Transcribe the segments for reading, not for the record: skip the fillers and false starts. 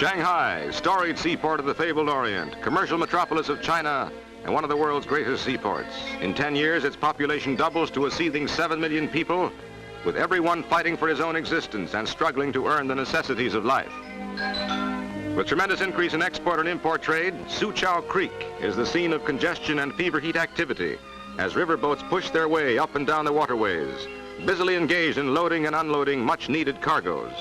Shanghai, storied seaport of the fabled Orient, commercial metropolis of China, and one of the world's greatest seaports. In 10 years, its population doubles to a seething 7 million people, with everyone fighting for his own existence and struggling to earn the necessities of life. With tremendous increase in export and import trade, Soochow Creek is the scene of congestion and fever heat activity as riverboats push their way up and down the waterways, busily engaged in loading and unloading much-needed cargoes.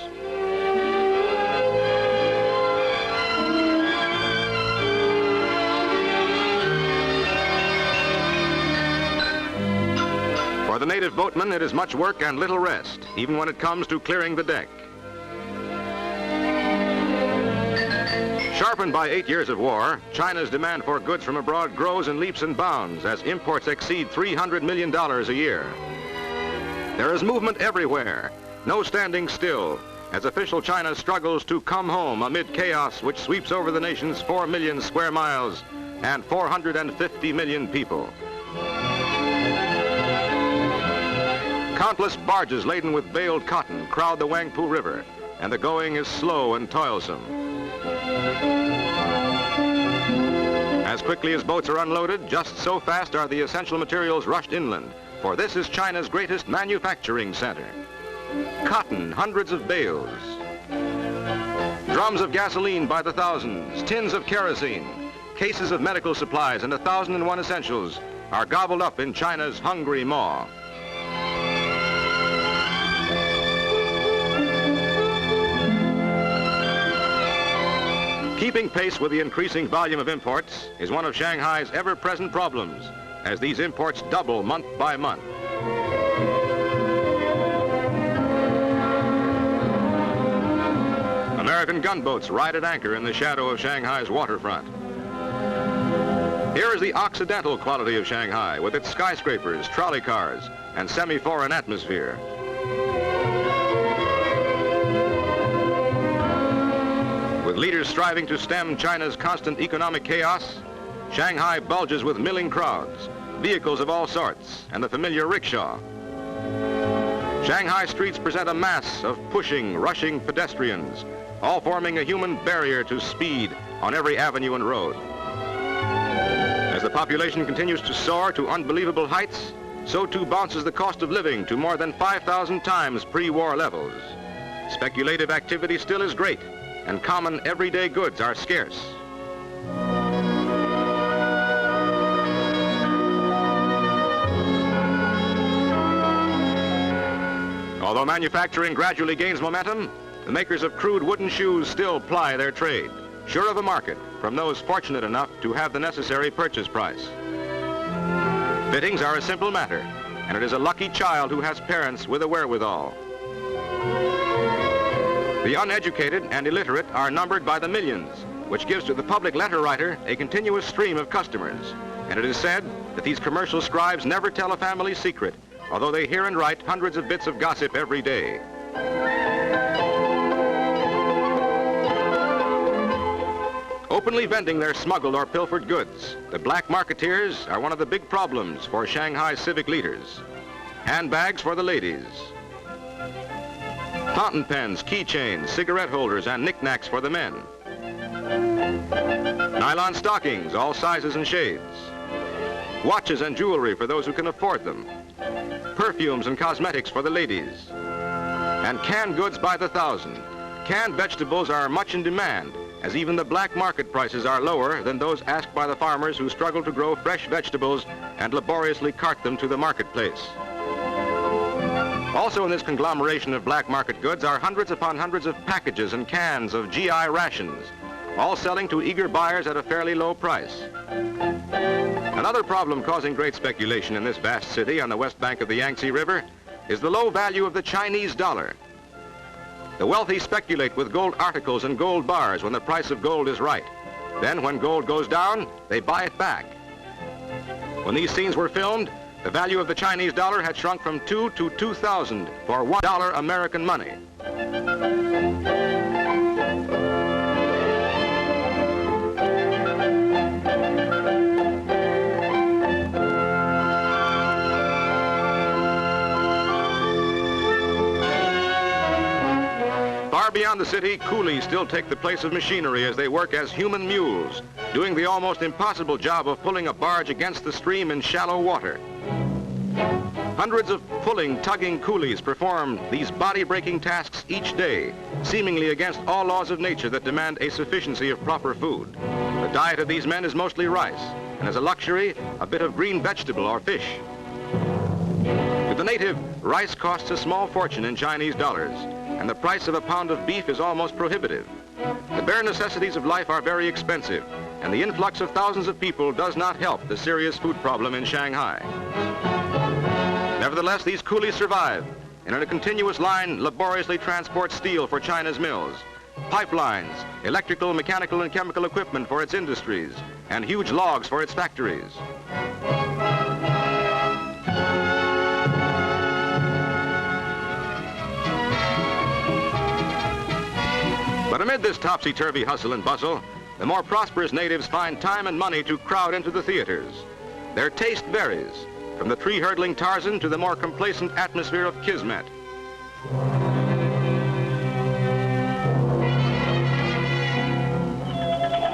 For the native boatman, it is much work and little rest, even when it comes to clearing the deck. Sharpened by 8 years of war, China's demand for goods from abroad grows in leaps and bounds as imports exceed $300 million a year. There is movement everywhere, no standing still, as official China struggles to come home amid chaos which sweeps over the nation's 4 million square miles and 450 million people. Countless barges laden with baled cotton crowd the Wangpu River, and the going is slow and toilsome. As quickly as boats are unloaded, just so fast are the essential materials rushed inland, for this is China's greatest manufacturing center. Cotton, hundreds of bales. Drums of gasoline by the thousands, tins of kerosene, cases of medical supplies, and 1,001 essentials are gobbled up in China's hungry maw. Keeping pace with the increasing volume of imports is one of Shanghai's ever-present problems, as these imports double month by month. American gunboats ride at anchor in the shadow of Shanghai's waterfront. Here is the Occidental quality of Shanghai, with its skyscrapers, trolley cars, and semi-foreign atmosphere. With leaders striving to stem China's constant economic chaos, Shanghai bulges with milling crowds, vehicles of all sorts, and the familiar rickshaw. Shanghai streets present a mass of pushing, rushing pedestrians, all forming a human barrier to speed on every avenue and road. As the population continues to soar to unbelievable heights, so too bounces the cost of living to more than 5,000 times pre-war levels. Speculative activity still is great, and common everyday goods are scarce. Although manufacturing gradually gains momentum, the makers of crude wooden shoes still ply their trade, sure of a market from those fortunate enough to have the necessary purchase price. Fittings are a simple matter, and it is a lucky child who has parents with a wherewithal. The uneducated and illiterate are numbered by the millions, which gives to the public letter writer a continuous stream of customers. And it is said that these commercial scribes never tell a family secret, although they hear and write hundreds of bits of gossip every day. Openly vending their smuggled or pilfered goods, the black marketeers are one of the big problems for Shanghai civic leaders. Handbags for the ladies. Fountain pens, keychains, cigarette holders, and knickknacks for the men. Nylon stockings, all sizes and shades. Watches and jewelry for those who can afford them. Perfumes and cosmetics for the ladies. And canned goods by the thousand. Canned vegetables are much in demand, as even the black market prices are lower than those asked by the farmers who struggle to grow fresh vegetables and laboriously cart them to the marketplace. Also in this conglomeration of black market goods are hundreds upon hundreds of packages and cans of GI rations, all selling to eager buyers at a fairly low price. Another problem causing great speculation in this vast city on the west bank of the Yangtze River is the low value of the Chinese dollar. The wealthy speculate with gold articles and gold bars when the price of gold is right. Then when gold goes down, they buy it back. When these scenes were filmed, the value of the Chinese dollar had shrunk from 2 to 2,000 for $1 American money. Far beyond beyond the city, coolies still take the place of machinery as they work as human mules, doing the almost impossible job of pulling a barge against the stream in shallow water. Hundreds of pulling, tugging coolies perform these body-breaking tasks each day, seemingly against all laws of nature that demand a sufficiency of proper food. The diet of these men is mostly rice, and as a luxury, a bit of green vegetable or fish. To the native, rice costs a small fortune in Chinese dollars, and the price of a pound of beef is almost prohibitive. The bare necessities of life are very expensive, and the influx of thousands of people does not help the serious food problem in Shanghai. Nevertheless, these coolies survive, and in a continuous line laboriously transport steel for China's mills, pipelines, electrical, mechanical, and chemical equipment for its industries, and huge logs for its factories. But amid this topsy-turvy hustle and bustle, the more prosperous natives find time and money to crowd into the theaters. Their taste varies, from the tree-hurdling Tarzan to the more complacent atmosphere of Kismet.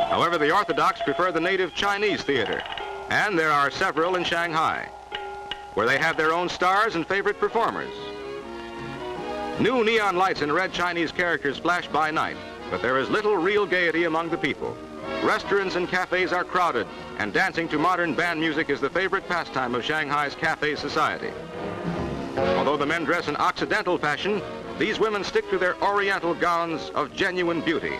However, the Orthodox prefer the native Chinese theater, and there are several in Shanghai, where they have their own stars and favorite performers. New neon lights and red Chinese characters flash by night, but there is little real gaiety among the people. Restaurants and cafes are crowded, and dancing to modern band music is the favorite pastime of Shanghai's cafe society. Although the men dress in Occidental fashion, these women stick to their Oriental gowns of genuine beauty.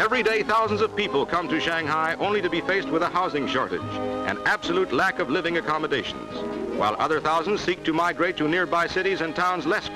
Every day, thousands of people come to Shanghai only to be faced with a housing shortage and absolute lack of living accommodations, while other thousands seek to migrate to nearby cities and towns less crowded.